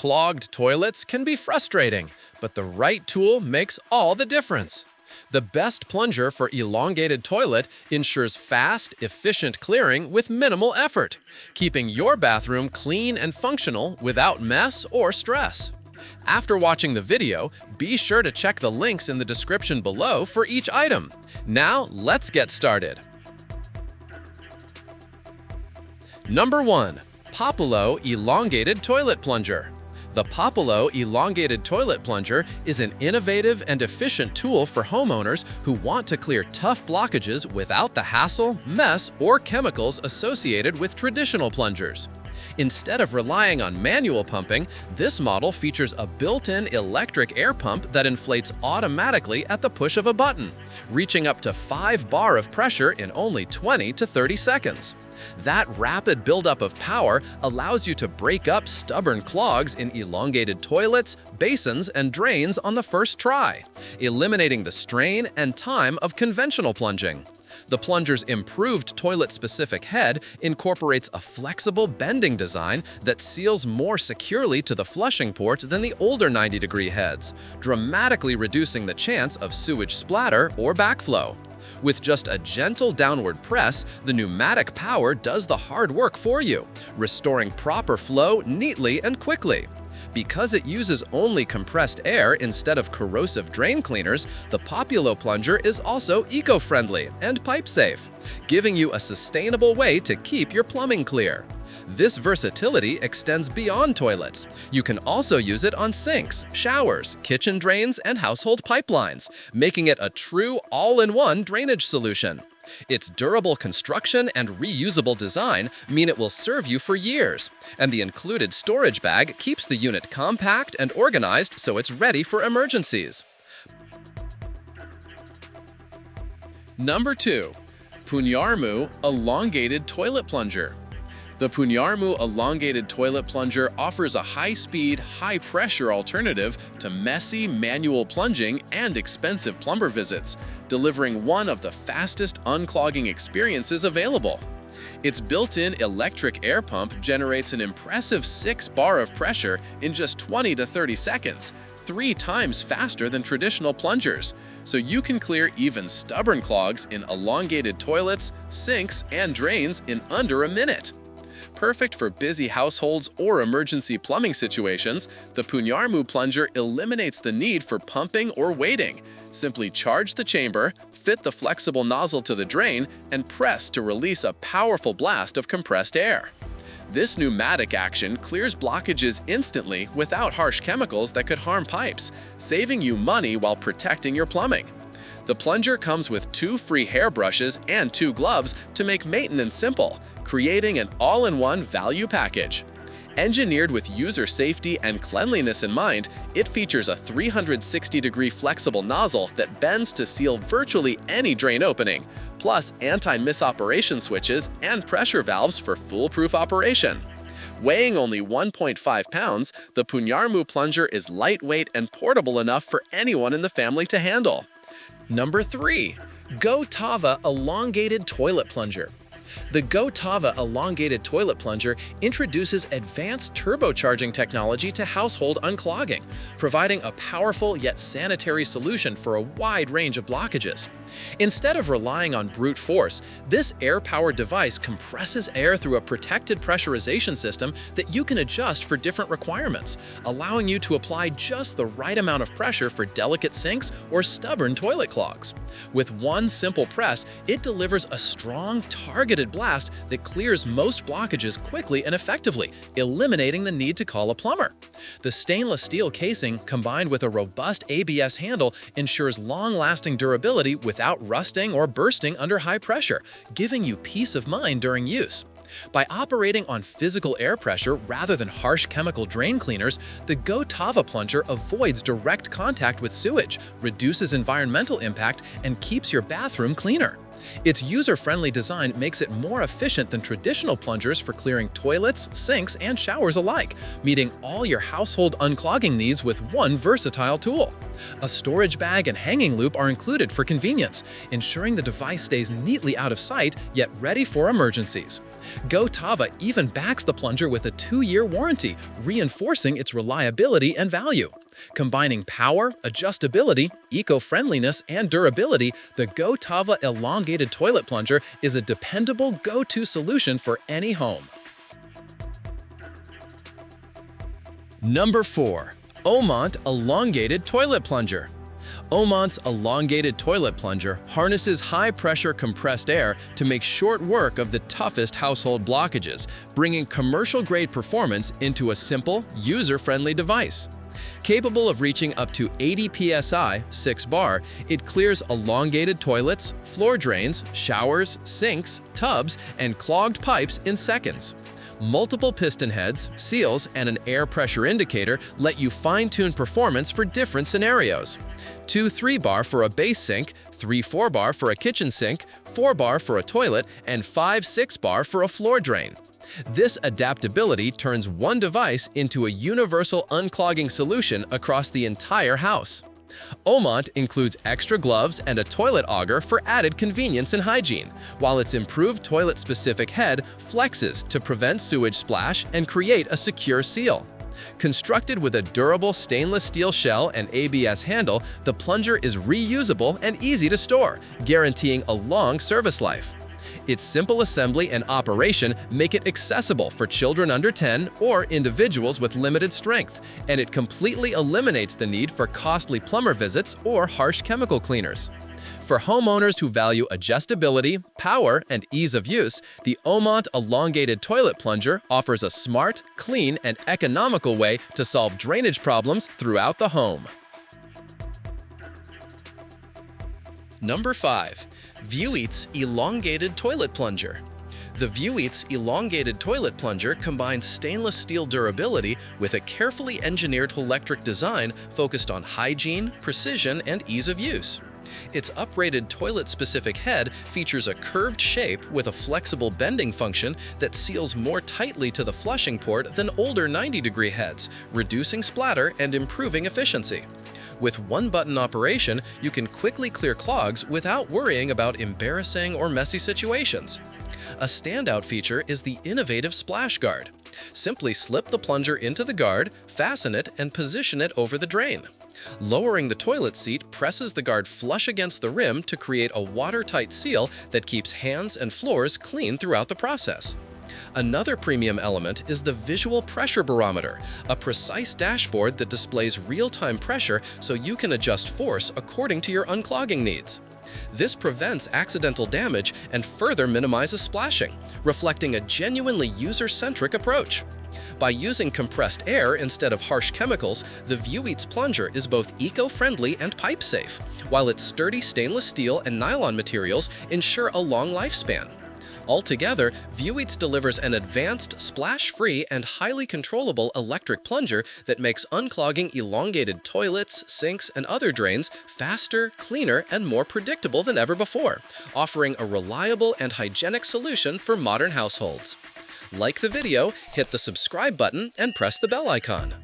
Clogged toilets can be frustrating, but the right tool makes all the difference. The best plunger for elongated toilet ensures fast, efficient clearing with minimal effort, keeping your bathroom clean and functional without mess or stress. After watching the video, be sure to check the links in the description below for each item. Now, let's get started. Number 1. POPULO Elongated Toilet Plunger. The POPULO Elongated Toilet Plunger is an innovative and efficient tool for homeowners who want to clear tough blockages without the hassle, mess, or chemicals associated with traditional plungers. Instead of relying on manual pumping, this model features a built-in electric air pump that inflates automatically at the push of a button, reaching up to 5 bar of pressure in only 20 to 30 seconds. That rapid buildup of power allows you to break up stubborn clogs in elongated toilets, basins, and drains on the first try, eliminating the strain and time of conventional plunging. The plunger's improved toilet-specific head incorporates a flexible bending design that seals more securely to the flushing port than the older 90-degree heads, dramatically reducing the chance of sewage splatter or backflow. With just a gentle downward press, the pneumatic power does the hard work for you, restoring proper flow neatly and quickly. Because it uses only compressed air instead of corrosive drain cleaners, the POPULO plunger is also eco-friendly and pipe-safe, giving you a sustainable way to keep your plumbing clear. This versatility extends beyond toilets. You can also use it on sinks, showers, kitchen drains, and household pipelines, making it a true all-in-one drainage solution. Its durable construction and reusable design mean it will serve you for years, and the included storage bag keeps the unit compact and organized so it's ready for emergencies. Number 2. Puniarmu Elongated Toilet Plunger. The Puniarmu Elongated Toilet Plunger offers a high-speed, high-pressure alternative to messy manual plunging and expensive plumber visits, delivering one of the fastest unclogging experiences available. Its built-in electric air pump generates an impressive 6 bar of pressure in just 20 to 30 seconds, 3 times faster than traditional plungers, so you can clear even stubborn clogs in elongated toilets, sinks, and drains in under a minute. Perfect for busy households or emergency plumbing situations, the Puniarmu plunger eliminates the need for pumping or waiting. Simply charge the chamber, fit the flexible nozzle to the drain, and press to release a powerful blast of compressed air. This pneumatic action clears blockages instantly without harsh chemicals that could harm pipes, saving you money while protecting your plumbing. The plunger comes with 2 free hairbrushes and 2 gloves to make maintenance simple, creating an all-in-one value package. Engineered with user safety and cleanliness in mind, it features a 360-degree flexible nozzle that bends to seal virtually any drain opening, plus anti-misoperation switches and pressure valves for foolproof operation. Weighing only 1.5 pounds, the Puniarmu plunger is lightweight and portable enough for anyone in the family to handle. Number 3. GtohHavea Elongated Toilet Plunger. The GtohHavea Elongated Toilet Plunger introduces advanced turbocharging technology to household unclogging, providing a powerful yet sanitary solution for a wide range of blockages. Instead of relying on brute force, this air-powered device compresses air through a protected pressurization system that you can adjust for different requirements, allowing you to apply just the right amount of pressure for delicate sinks or stubborn toilet clogs. With one simple press, it delivers a strong, targeted blast that clears most blockages quickly and effectively, eliminating the need to call a plumber. The stainless steel casing, combined with a robust ABS handle, ensures long-lasting durability without rusting or bursting under high pressure, giving you peace of mind during use. By operating on physical air pressure rather than harsh chemical drain cleaners, the GtohHavea plunger avoids direct contact with sewage, reduces environmental impact, and keeps your bathroom cleaner. Its user-friendly design makes it more efficient than traditional plungers for clearing toilets, sinks, and showers alike, meeting all your household unclogging needs with one versatile tool. A storage bag and hanging loop are included for convenience, ensuring the device stays neatly out of sight yet ready for emergencies. GtohHavea even backs the plunger with a 2-year warranty, reinforcing its reliability and value. Combining power, adjustability, eco-friendliness, and durability, the GtohHavea Elongated Toilet Plunger is a dependable go-to solution for any home. Number 4. Omont Elongated Toilet Plunger. Omont's elongated toilet plunger harnesses high-pressure compressed air to make short work of the toughest household blockages, bringing commercial-grade performance into a simple, user-friendly device. Capable of reaching up to 80 psi, 6 bar, it clears elongated toilets, floor drains, showers, sinks, tubs, and clogged pipes in seconds. Multiple piston heads, seals, and an air pressure indicator let you fine-tune performance for different scenarios. 2 3-bar for a base sink, 3 4-bar for a kitchen sink, 4-bar for a toilet, and 5 6-bar for a floor drain. This adaptability turns one device into a universal unclogging solution across the entire house. Omont includes extra gloves and a toilet auger for added convenience and hygiene, while its improved toilet-specific head flexes to prevent sewage splash and create a secure seal. Constructed with a durable stainless steel shell and ABS handle, the plunger is reusable and easy to store, guaranteeing a long service life. Its simple assembly and operation make it accessible for children under 10 or individuals with limited strength, and it completely eliminates the need for costly plumber visits or harsh chemical cleaners. For homeowners who value adjustability, power, and ease of use, the Omont Elongated Toilet Plunger offers a smart, clean, and economical way to solve drainage problems throughout the home. Number 5. VEUIEIZT Elongated Toilet Plunger. The VEUIEIZT Elongated Toilet Plunger combines stainless steel durability with a carefully engineered electric design focused on hygiene, precision, and ease of use. Its uprated toilet-specific head features a curved shape with a flexible bending function that seals more tightly to the flushing port than older 90-degree heads, reducing splatter and improving efficiency. With one-button operation, you can quickly clear clogs without worrying about embarrassing or messy situations. A standout feature is the innovative splash guard. Simply slip the plunger into the guard, fasten it, and position it over the drain. Lowering the toilet seat presses the guard flush against the rim to create a watertight seal that keeps hands and floors clean throughout the process. Another premium element is the visual pressure barometer, a precise dashboard that displays real-time pressure so you can adjust force according to your unclogging needs. This prevents accidental damage and further minimizes splashing, reflecting a genuinely user-centric approach. By using compressed air instead of harsh chemicals, the VEUIEIZT plunger is both eco-friendly and pipe-safe, while its sturdy stainless steel and nylon materials ensure a long lifespan. Altogether, VEUIEIZT delivers an advanced, splash-free, and highly controllable electric plunger that makes unclogging elongated toilets, sinks, and other drains faster, cleaner, and more predictable than ever before, offering a reliable and hygienic solution for modern households. Like the video, hit the subscribe button, and press the bell icon.